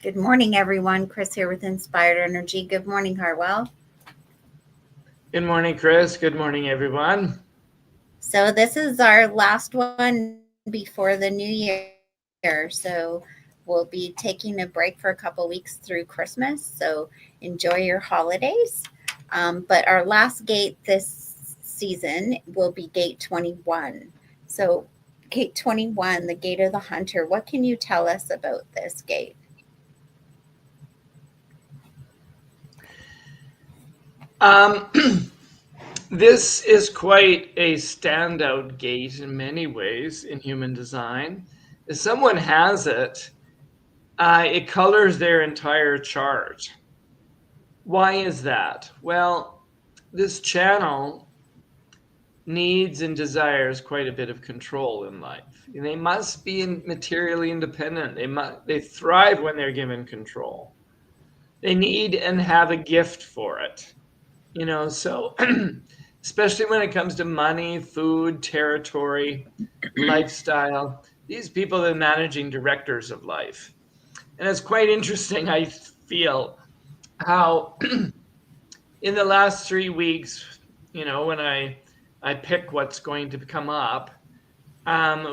Good morning, everyone. Kris here with Inspired Energy. Good morning, Hartwell. Good morning, Kris. Good morning, everyone. So, this is our last one before the new year. So, we'll be taking a break for a couple weeks through Christmas. So, enjoy your holidays. But our last gate this season will be gate 21. So, gate 21, the gate of the hunter. What can you tell us about this gate? Um, this is quite a standout gate in many ways in human design. If someone has it, it colors their entire chart. Why is that? Well, this channel needs and desires quite a bit of control in life. They must be materially independent. They thrive when they're given control. They need and have a gift for it. So especially when it comes to money, food, territory, lifestyle, these people are managing directors of life. And it's quite interesting, I feel, how in the last 3 weeks, when I pick what's going to come up,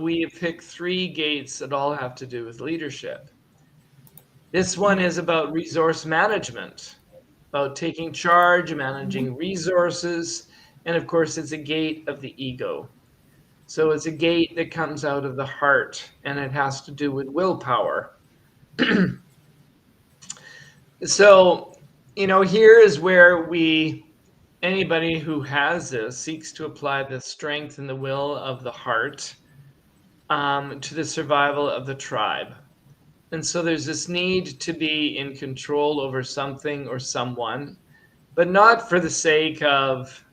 we have picked three gates that all have to do with leadership. This one is about resource management, about taking charge, managing resources, and of course, it's a gate of the ego. So it's a gate that comes out of the heart, and it has to do with willpower. So, here is where anybody who has this seeks to apply the strength and the will of the heart to the survival of the tribe. And so there's this need to be in control over something or someone, but not for the sake of,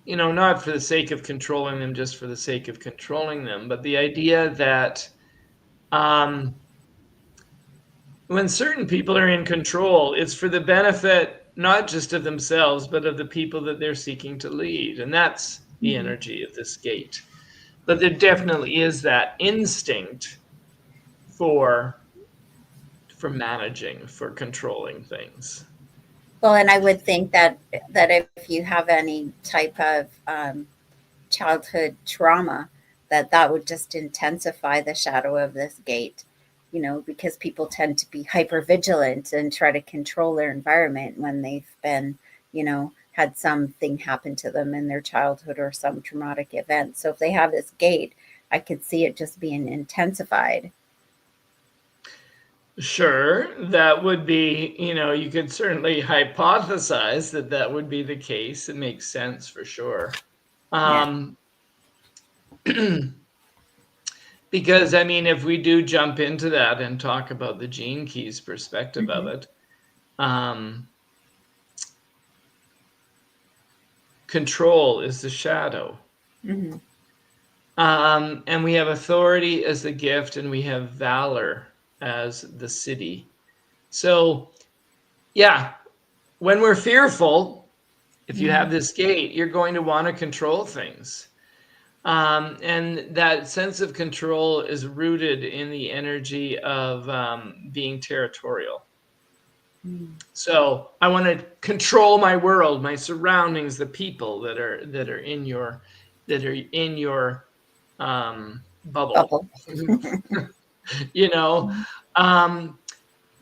not for the sake of controlling them, just for the sake of controlling them, but the idea that when certain people are in control, it's for the benefit not just of themselves, but of the people that they're seeking to lead. And that's the energy of this gate. But there definitely is that instinct for managing, for controlling things. Well, and I would think that if you have any type of childhood trauma, that would just intensify the shadow of this gate. Because people tend to be hyper vigilant and try to control their environment when they've been, had something happen to them in their childhood or some traumatic event. So if they have this gate, I could see it just being intensified. Sure, that would be, you could certainly hypothesize that would be the case. It makes sense for sure. Yeah. Because, if we do jump into that and talk about the Gene Keys perspective of it, control is the shadow. And we have authority as the gift, and we have valor as the city. So, yeah, when we're fearful, if you have this gate, you're going to want to control things. And that sense of control is rooted in the energy of being territorial. So I want to control my world, my surroundings, the people that are in your bubble.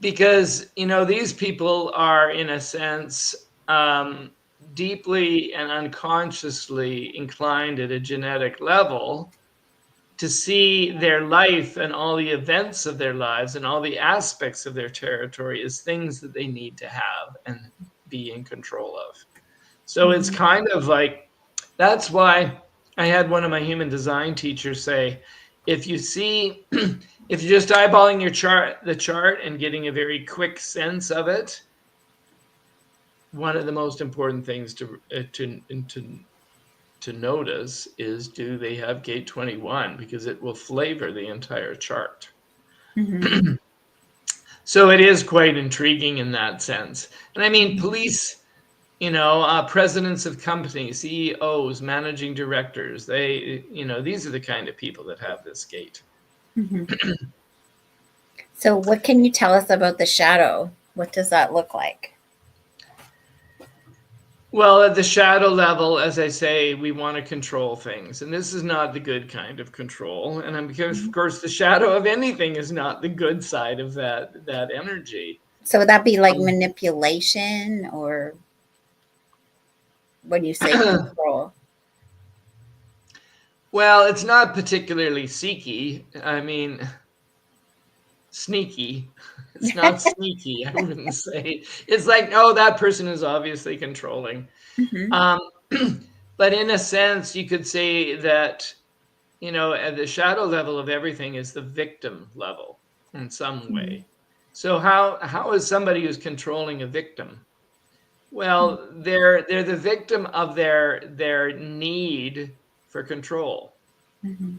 Because these people are in a sense deeply and unconsciously inclined at a genetic level to see their life and all the events of their lives and all the aspects of their territory as things that they need to have and be in control of. So it's kind of like, that's why I had one of my human design teachers say, if you're just eyeballing the chart and getting a very quick sense of it, one of the most important things to notice is, do they have gate 21? Because it will flavor the entire chart. So it is quite intriguing in that sense. And police, presidents of companies, CEOs, managing directors, these are the kind of people that have this gate. So, what can you tell us about the shadow? What does that look like? Well, at the shadow level, as I say, we want to control things, and this is not the good kind of control. And because, of Mhm. course, the shadow of anything is not the good side of that energy. So, would that be like Um, manipulation, or when you say control? well, it's not particularly seeky. I mean, sneaky. It's not sneaky, I wouldn't say. It's like, oh, that person is obviously controlling. Hmm. Um, but in a sense, you could say that, at the shadow level of everything is the victim level in some way. So how is somebody who's controlling a victim? Well, they're the victim of their need for control. Hmm.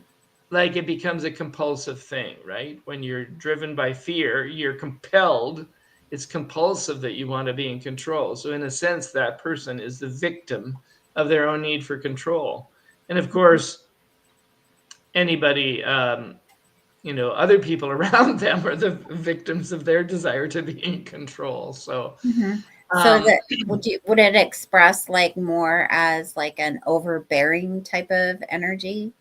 Like it becomes a compulsive thing, right? When you're driven by fear, you're compelled. It's compulsive that you want to be in control. So in a sense, that person is the victim of their own need for control. And of course, anybody other people around them are the victims of their desire to be in control. So Hmm. So, um that would it express like more as like an overbearing type of energy?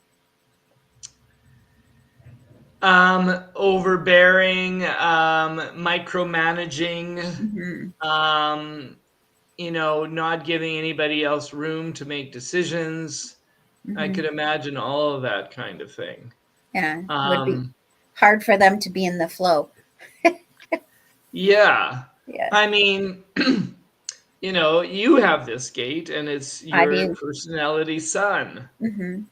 overbearing, micromanaging, Hmm. um not giving anybody else room to make decisions. I Hmm. could imagine all of that kind of thing. Yeah, would be um hard for them to be in the flow. yeah, Yeah, I mean, you have this gate and it's I your do. personality son. Hmm.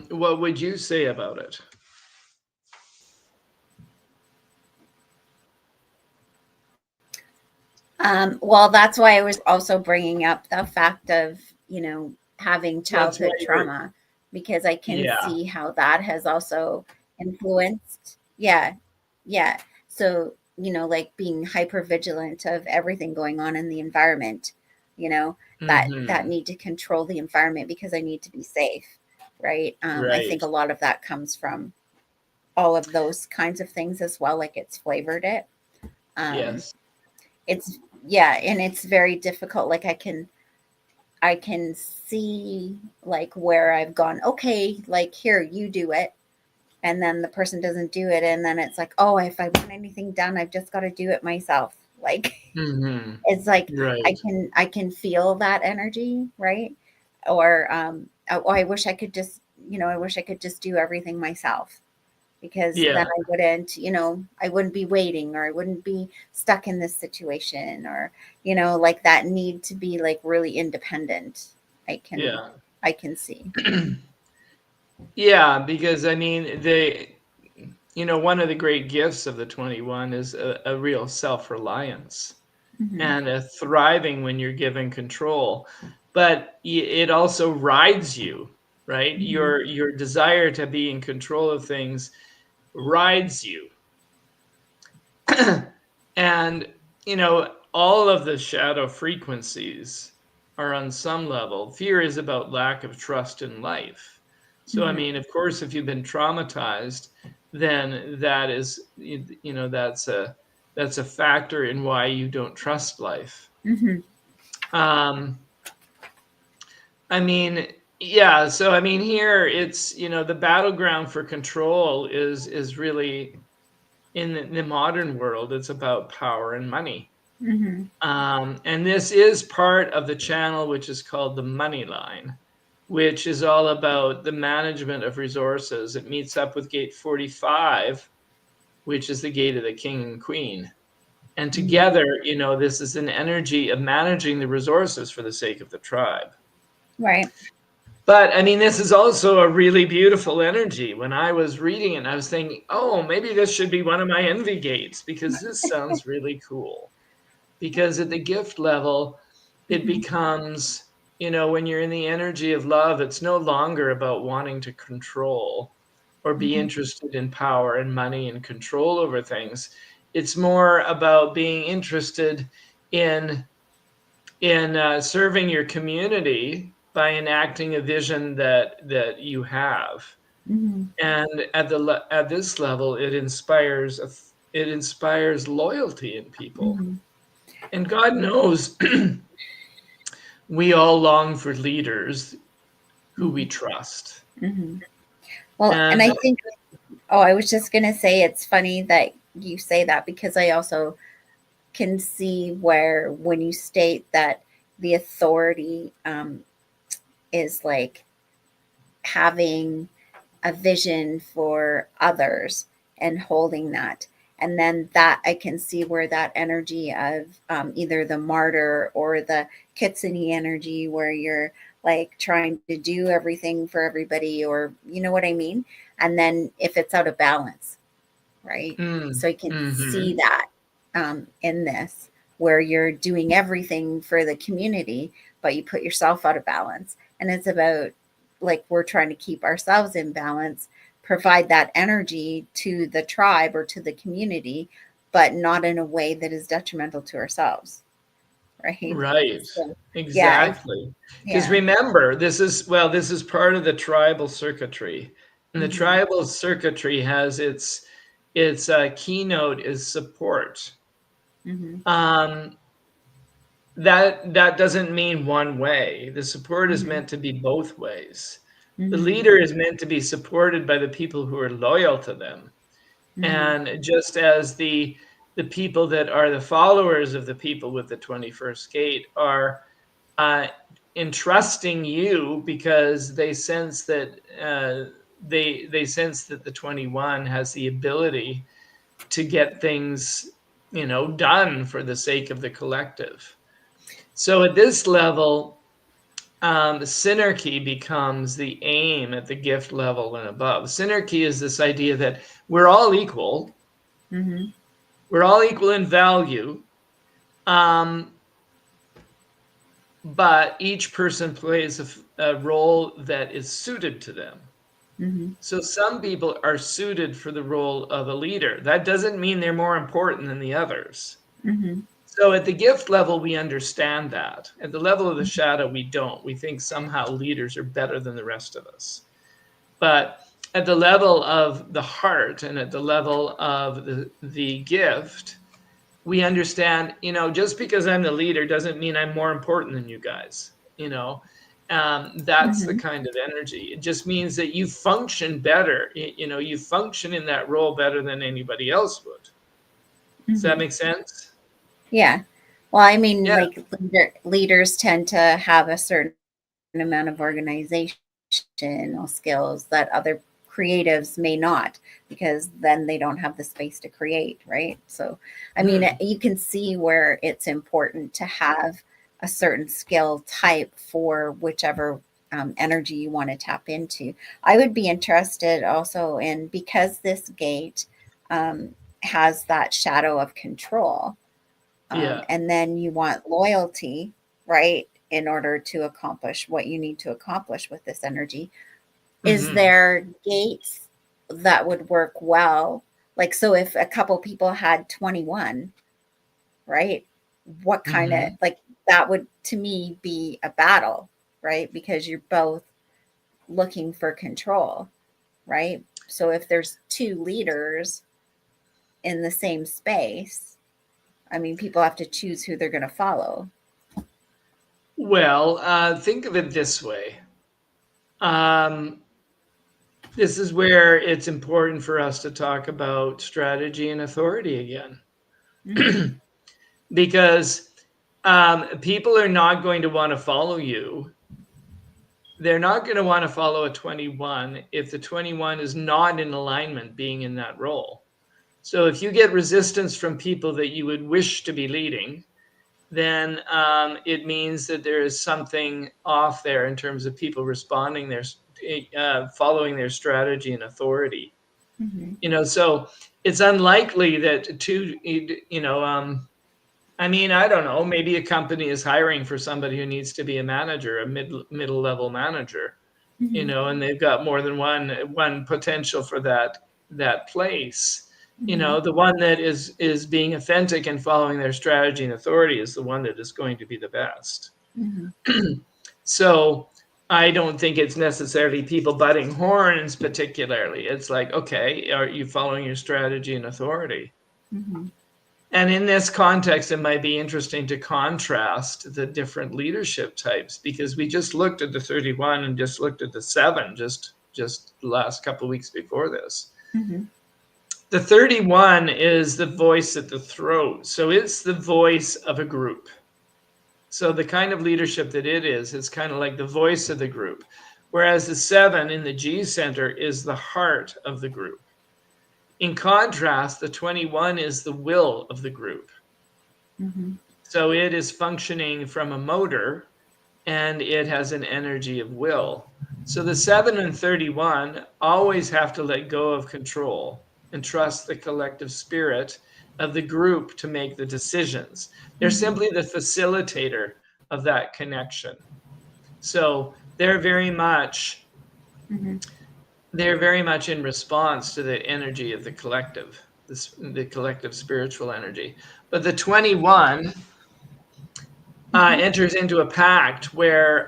What would you say about it? Well, that's why I was also bringing up the fact of, having That's why childhood you're, trauma, because I can yeah. see how that has also influenced. Yeah. Yeah. So, like being hyper vigilant of everything going on in the environment, that Hmm. need to control the environment because I need to be safe. Right. I think Right. a lot of that comes from all of those kinds of things as well. Like it's flavored it. Um, Yes. it's yeah, and it's very difficult. Like I can see like where I've gone, okay, like here, you do it. And then the person doesn't do it. And then it's like, oh, if I want anything done, I've just got to do it myself. Like Hmm. it's like I Right. can I can feel that energy, right? Or oh, I wish I could just, I wish I could just do everything myself, because then Yeah. I wouldn't be waiting, or I wouldn't be stuck in this situation, or like that need to be like really independent. I can Yeah. I can see. Yeah, because I mean, one of the great gifts of the 21 is a real self-reliance Hmm. and a thriving when you're given control. But it also rides you, right? Hmm. Your desire to be in control of things rides you. And, all of the shadow frequencies are on some level. Fear is about lack of trust in life. So, I Hmm. mean, of course, if you've been traumatized, then that is, that's a factor in why you don't trust life. Hmm. Um, I mean, yeah. So, I mean, here it's, the battleground for control is really in the modern world. It's about power and money. Hmm. And this is part of the channel, which is called the money line, which is all about the management of resources. It meets up with gate 45, which is the gate of the king and queen. And Hmm. together, this is an energy of managing the resources for the sake of the tribe. Right. But I mean, this is also a really beautiful energy. When I was reading it, I was thinking, oh, maybe this should be one of my envy gates because this sounds really cool. Because at the gift level, it Hmm. becomes, when you're in the energy of love, it's no longer about wanting to control or be Hmm. interested in power and money and control over things. It's more about being interested in serving your community by enacting a vision that you have. Hmm. And at this level, it inspires it inspires loyalty in people. Mhm. And God knows we all long for leaders who we Mhm. trust. Mhm. Well, and And I think, oh, I was just going to say it's funny that you say that, because I also can see where when you state that the authority is like having a vision for others and holding that. And then that I can see where that energy of either the martyr or the kitsune energy, where you're like trying to do everything for everybody, or you know what I mean? And then if it's out of balance, right? So I can see mhm. that in this, where you're doing everything for the community, but you put yourself out of balance. And it's about like we're trying to keep ourselves in balance, provide that energy to the tribe or to the community, but not in a way that is detrimental to ourselves, right? Right. So, yeah, Exactly. Because yeah. remember, this is part of the tribal circuitry. And the Mm-hmm, tribal circuitry has its keynote is support. mm-hmm, Um, that doesn't mean one way. The support is mm-hmm, meant to be both ways. The mm-hmm, leader is meant to be supported by the people who are loyal to them. mm-hmm, And just as the people that are the followers of the people with the 21st gate are uh, entrusting you because they sense that they sense that the 21 has the ability to get things, done for the sake of the collective. So at this level, synarchy becomes the aim at the gift level and above. Synarchy is this idea that we're all equal. mm-hmm, We're all equal in value, um, but each person plays a role that is suited to them. mm-hmm, So some people are suited for the role of a leader. That doesn't mean they're more important than the others. mm-hmm, So at the gift level, we understand that. At the level of the shadow, we don't. We think somehow leaders are better than the rest of us. But at the level of the heart and at the level of the gift, we understand, just because I'm the leader doesn't mean I'm more important than you guys. That's the mm-hmm, kind of energy. It just means that you function better. You function in that role better than anybody else would. Does that mm-hmm. make sense? Yeah. Well, I mean, Yeah. like leaders tend to have a certain amount of organizational skills that other creatives may not, because then they don't have the space to create, right? So, I mean, Hmm. you can see where it's important to have a certain skill type for whichever energy you want to tap into. I would be interested also in, because this gate has that shadow of control, Yeah. and then you want loyalty, right, in order to accomplish what you need to accomplish with this energy. Is Hmm. there gates that would work well? Like, so if a couple people had 21, right, what kind of, Hmm. like, that would to me be a battle, right? Because you're both looking for control, right? So if there's two leaders in the same space, I mean, people have to choose who they're going to follow. Well, think of it this way. Um, this is where it's important for us to talk about strategy and authority again. Mm-hmm. Because people are not going to want to follow you. They're not going to want to follow a 21 if the 21 is not in alignment being in that role. So if you get resistance from people that you would wish to be leading, then it means that there is something off there in terms of people responding their following their strategy and authority. Mm-hmm. So it's unlikely that two, I mean, I don't know. Maybe a company is hiring for somebody who needs to be a manager, a middle level manager, Mm-hmm. and they've got more than one potential for that place. Mm-hmm. The one that is being authentic and following their strategy and authority is the one that is going to be the best. Mm-hmm. So I don't think it's necessarily people butting horns particularly. It's like, okay, are you following your strategy and authority? Mm-hmm. And in this context, it might be interesting to contrast the different leadership types, because we just looked at the 31 and just looked at the 7 just the last couple of weeks before this. Mm-hmm. The 31 is the voice at the throat. So it's the voice of a group. So the kind of leadership that it is, it's kind of like the voice of the group. Whereas the 7 in the G center is the heart of the group. In contrast, the 21 is the will of the group. Mm-hmm. So it is functioning from a motor, and it has an energy of will. So the 7 and 31 always have to let go of control and trust the collective spirit of the group to make the decisions. They're Mm-hmm. simply the facilitator of that connection. So they're very much Mm-hmm. in response to the energy of the collective, the collective spiritual energy. But the 21 enters into a pact where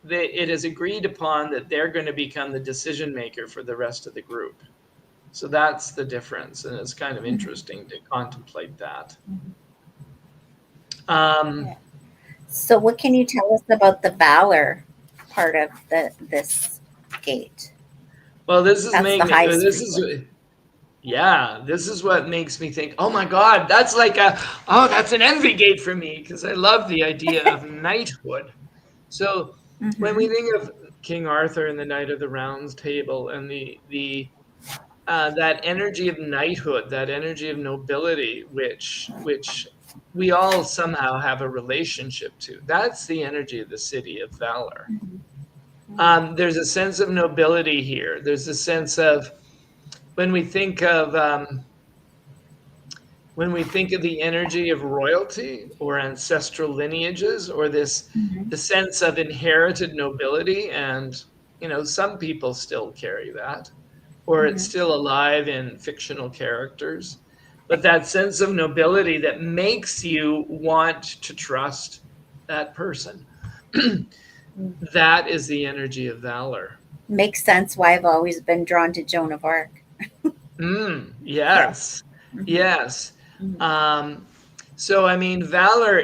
it is agreed upon that they're going to become the decision maker for the rest of the group. So that's the difference, and it's kind of interesting to contemplate that. Yeah. So, what can you tell us about the valor part of this gate? Well, this is That's the making highest this is frequency. yeah, this is what makes me think, oh my God, that's an envy gate for me, because I love the idea of knighthood. So when we Mm-hmm. think of King Arthur and the Knight of the Round Table, and the that energy of knighthood, that energy of nobility, which we all somehow have a relationship to, that's the energy of the city of valor. There's a sense of nobility here. There's a sense of when we think of the energy of royalty or ancestral lineages, or Mm-hmm. the sense of inherited nobility, and some people still carry that, or it's Mm-hmm. still alive in fictional characters, but that sense of nobility that makes you want to trust that person. That is the energy of valor. Makes sense why I've always been drawn to Joan of Arc. Yeah. Yes, Mm-hmm. yes. Mm-hmm. Um, so I mean, valor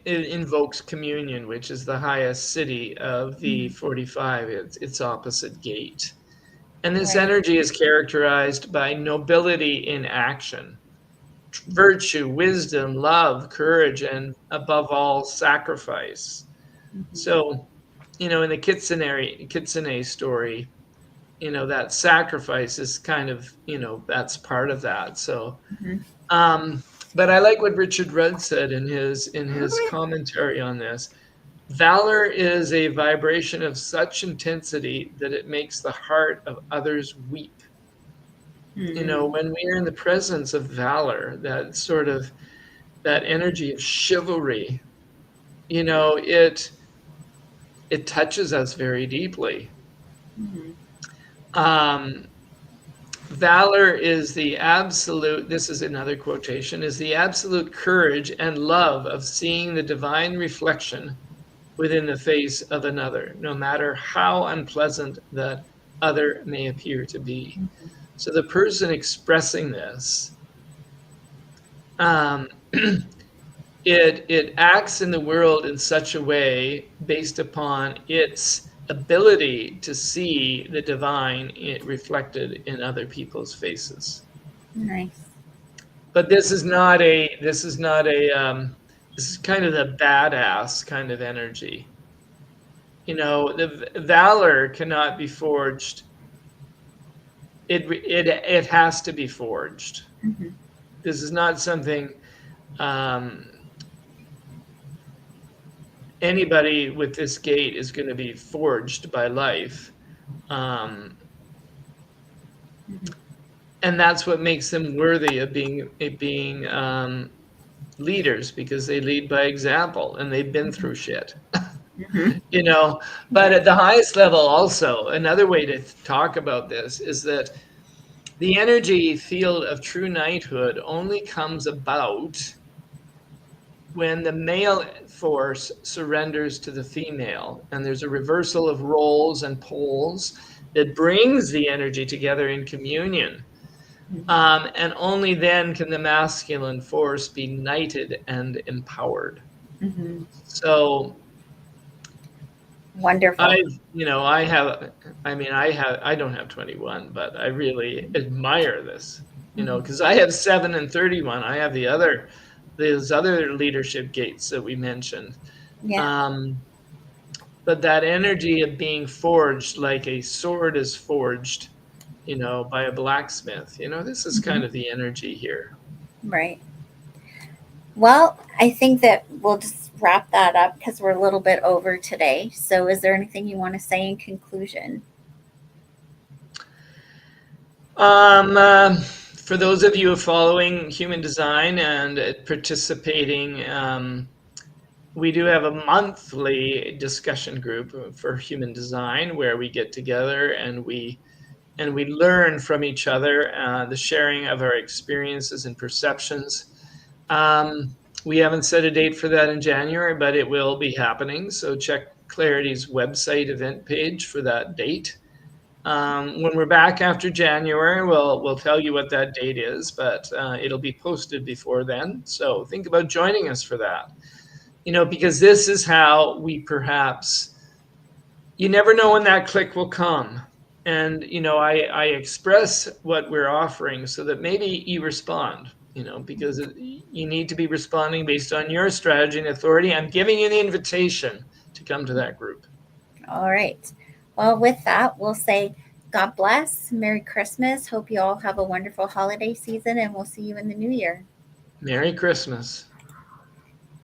invokes communion, which is the highest city of the Mm-hmm. 45. It's opposite gate. And this Right. energy is characterized by nobility in action, virtue, wisdom, love, courage, and above all, sacrifice. Mm-hmm. So, in the Kitsune story, that sacrifice is kind of, that's part of that. So, Mm-hmm. um, but I like what Richard Rudd said in his commentary on this. Valor is a vibration of such intensity that it makes the heart of others weep. Mm-hmm. When we are in the presence of valor, that energy of chivalry, it touches us very deeply. Mm-hmm. Um, Valor is the absolute, this is another quotation, is the absolute courage and love of seeing the divine reflection within the face of another, no matter how unpleasant that other may appear to be. So the person expressing this, um, it acts in the world in such a way based upon its ability to see the divine reflected in other people's faces. Nice. But this is kind of the badass kind of energy. The valor cannot be forged. It has to be forged. Mm-hmm. This is not something um, anybody with this gate is going to be forged by life. Um, Mm-hmm. and that's what makes them worthy of being leaders, because they lead by example and they've been through shit. Mm-hmm. you know but Yeah. at the highest level, also, another way to talk about this is that the energy field of true knighthood only comes about when the male force surrenders to the female, and there's a reversal of roles and poles that brings the energy together in communion. And only then can the masculine force be knighted and empowered. Mm-hmm. So Wonderful. I don't have 21, but I really admire this, because I have 7 and 31. I have those other leadership gates that we mentioned. Yeah. Um, but that energy of being forged like a sword is forged, by a blacksmith, this is Mm-hmm. kind of the energy here. Right. Well, I think that we'll just wrap that up because we're a little bit over today. So, is there anything you want to say in conclusion? For those of you following human design and participating, we do have a monthly discussion group for human design where we get together and we learn from each other, the sharing of our experiences and perceptions. Um, we haven't set a date for that in January, but it will be happening. So check Clarity's website event page for that date. When we're back after January, we'll tell you what that date is, but it'll be posted before then. So think about joining us for that. Because this is how we perhaps, you never know when that click will come. And, I express what we're offering so that maybe you respond, because you need to be responding based on your strategy and authority. I'm giving you the invitation to come to that group. All right. Well, with that, we'll say God bless. Merry Christmas. Hope you all have a wonderful holiday season, and we'll see you in the new year. Merry Christmas.